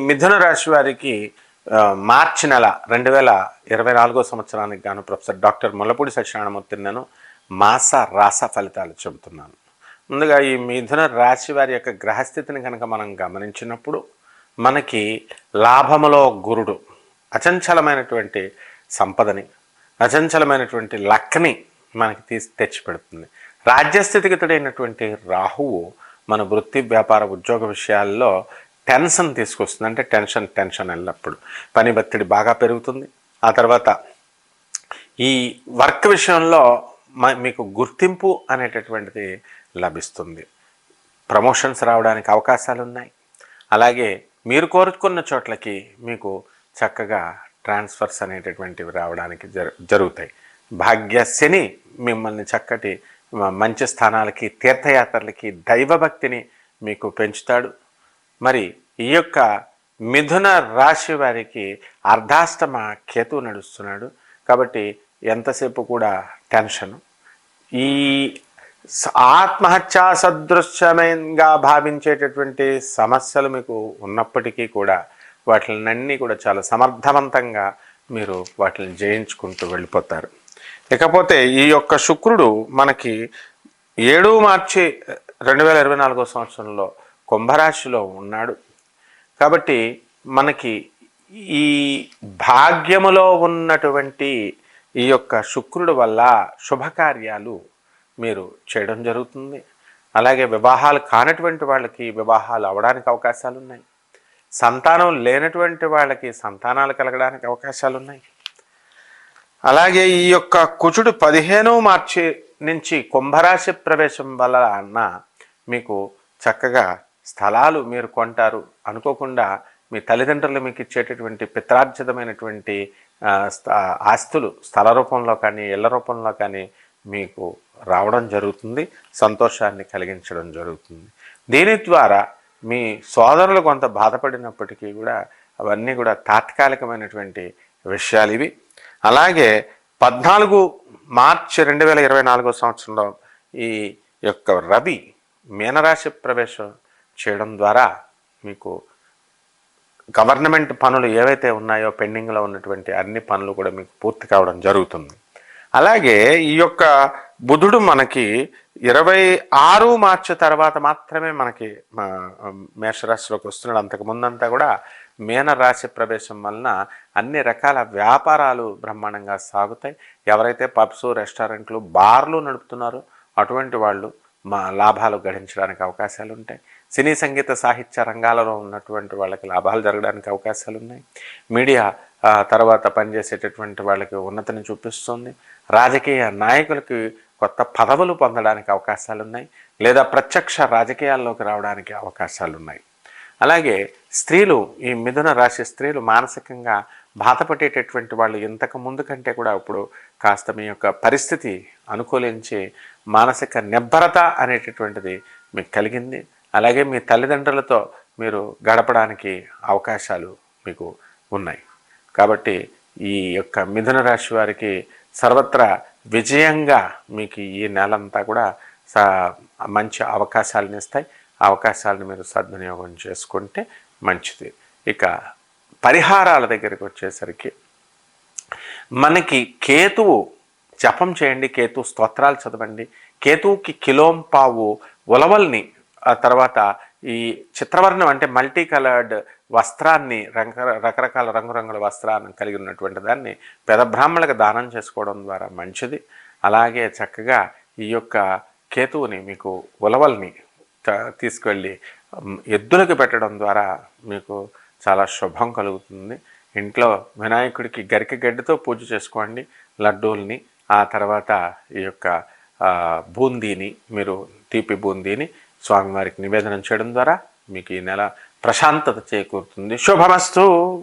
మిథున రాశి వారికి మార్చి నెల 2024 సంవత్సరానికి గాను ప్రొఫెసర్ డాక్టర్ ముల్లపూడి సత్యనారాయణమూర్తిని నేను మాస రాస ఫలితాలు చెబుతున్నాను. ముందుగా ఈ మిథున రాశి వారి యొక్క గ్రహస్థితిని కనుక మనం గమనించినప్పుడు మనకి లాభములో గురుడు అచంచలమైనటువంటి సంపదని, అచంచలమైనటువంటి లక్ని మనకి తెచ్చిపెడుతుంది. రాజ్యస్థితిగతుడైనటువంటి రాహువు మన వృత్తి, వ్యాపార, ఉద్యోగ విషయాల్లో టెన్షన్ తీసుకొస్తుంది. అంటే టెన్షన్ ఎల్లప్పుడు పని ఒత్తిడి బాగా పెరుగుతుంది. ఆ తర్వాత ఈ వర్క్ విషయంలో మీకు గుర్తింపు అనేటటువంటిది లభిస్తుంది. ప్రమోషన్స్ రావడానికి అవకాశాలు ఉన్నాయి. అలాగే మీరు కోరుకున్న చోట్లకి మీకు చక్కగా ట్రాన్స్ఫర్స్ అనేటటువంటివి రావడానికి జరుగుతాయి. భాగ్య శని మిమ్మల్ని చక్కటి మంచి స్థానాలకి, తీర్థయాత్రలకి, దైవభక్తిని మీకు పెంచుతాడు. మరి ఈ యొక్క మిథున రాశి వారికి అర్ధాష్టమ కేతు నడుస్తున్నాడు. కాబట్టి ఎంతసేపు కూడా టెన్షను. ఈ ఆత్మహత్యా సదృశ్యమైనగా భావించేటటువంటి సమస్యలు మీకు ఉన్నప్పటికీ కూడా వాటినన్నీ కూడా చాలా సమర్థవంతంగా మీరు వాటిని జయించుకుంటూ వెళ్ళిపోతారు. ఇకపోతే ఈ యొక్క శుక్రుడు మనకి 7 మార్చి 2024 సంవత్సరంలో కుంభరాశిలో ఉన్నాడు. కాబట్టి మనకి ఈ భాగ్యములో ఉన్నటువంటి ఈ యొక్క శుక్రుడు వల్ల శుభకార్యాలు మీరు చేయడం జరుగుతుంది. అలాగే వివాహాలు కానటువంటి వాళ్ళకి వివాహాలు అవడానికి అవకాశాలు ఉన్నాయి. సంతానం లేనటువంటి వాళ్ళకి సంతానాలు కలగడానికి అవకాశాలు ఉన్నాయి. అలాగే ఈ యొక్క కుజుడు 15 మార్చి నుంచి కుంభరాశి ప్రవేశం వలన మీకు చక్కగా స్థలాలు మీరు కొంటారు. అనుకోకుండా మీ తల్లిదండ్రులు మీకు ఇచ్చేటటువంటి పిత్రార్జితమైనటువంటి ఆస్తులు స్థల రూపంలో కానీ ఇళ్ల రూపంలో కానీ మీకు రావడం జరుగుతుంది. సంతోషాన్ని కలిగించడం జరుగుతుంది. దీని ద్వారా మీ సోదరులు కొంత బాధపడినప్పటికీ కూడా అవన్నీ కూడా తాత్కాలికమైనటువంటి విషయాలు ఇవి. అలాగే 14 మార్చి 2024 సంవత్సరంలో ఈ యొక్క రవి మీనరాశి ప్రవేశం చేయడం ద్వారా మీకు గవర్నమెంట్ పనులు ఏవైతే ఉన్నాయో పెండింగ్లో ఉన్నటువంటి అన్ని పనులు కూడా మీకు పూర్తి కావడం జరుగుతుంది. అలాగే ఈ యొక్క బుధుడు మనకి 26 మార్చి తర్వాత మాత్రమే మనకి మేషరాశిలోకి వస్తున్నాడు. అంతకు ముందంతా కూడా మీనరాశి ప్రవేశం వలన అన్ని రకాల వ్యాపారాలు బ్రహ్మాండంగా సాగుతాయి. ఎవరైతే పబ్స్, రెస్టారెంట్లు, బార్లు నడుపుతున్నారో అటువంటి వాళ్ళు లాభాలు గడించడానికి అవకాశాలు ఉంటాయి. సినీ, సంగీత, సాహిత్య రంగాలలో ఉన్నటువంటి వాళ్ళకి లాభాలు జరగడానికి అవకాశాలు ఉన్నాయి. మీడియా తర్వాత పనిచేసేటటువంటి వాళ్ళకి ఉన్నతిని చూపిస్తుంది. రాజకీయ నాయకులకి కొత్త పదవులు పొందడానికి అవకాశాలు ఉన్నాయి, లేదా ప్రత్యక్ష రాజకీయాల్లోకి రావడానికి అవకాశాలు ఉన్నాయి. అలాగే స్త్రీలు, ఈ మిథున రాశి స్త్రీలు మానసికంగా బాధపడేటటువంటి వాళ్ళు ఇంతకు ముందు కంటే కూడా ఇప్పుడు కాస్త మీ యొక్క పరిస్థితి అనుకూలించి మానసిక నిబ్బరత అనేటటువంటిది మీకు కలిగింది. అలాగే మీ తల్లిదండ్రులతో మీరు గడపడానికి అవకాశాలు మీకు ఉన్నాయి. కాబట్టి ఈ యొక్క మిథున రాశి వారికి సర్వత్రా విజయంగా మీకు ఈ నెలంతా కూడా మంచి అవకాశాలను ఇస్తాయి. అవకాశాలను మీరు సద్వినియోగం చేసుకుంటే మంచిది. ఇక పరిహారాల దగ్గరికి వచ్చేసరికి మనకి కేతువు జపం చేయండి, కేతు స్తోత్రాలు చదవండి. కేతువుకి కిలోంపావు ఉలవల్ని, ఆ తర్వాత ఈ చిత్రవర్ణం అంటే మల్టీ కలర్డ్ వస్త్రాన్ని, రకరకాల రంగురంగుల వస్త్రాన్ని కలిగి ఉన్నటువంటి దాన్ని పేద బ్రాహ్మణులకు దానం చేసుకోవడం ద్వారా మంచిది. అలాగే చక్కగా ఈ యొక్క కేతువుని మీకు ఉలవల్ని తీసుకెళ్ళి ఎద్దులకు పెట్టడం ద్వారా మీకు చాలా శుభం కలుగుతుంది. ఇంట్లో వినాయకుడికి గరిక గడ్డితో పూజ చేసుకోండి, లడ్డూల్ని. ఆ తర్వాత ఈ యొక్క బూందీని, మీరు తీపి బూందీని స్వామివారికి నివేదనం చేయడం ద్వారా మీకు ఈ నెల ప్రశాంతత చేకూరుతుంది. శుభమస్తు.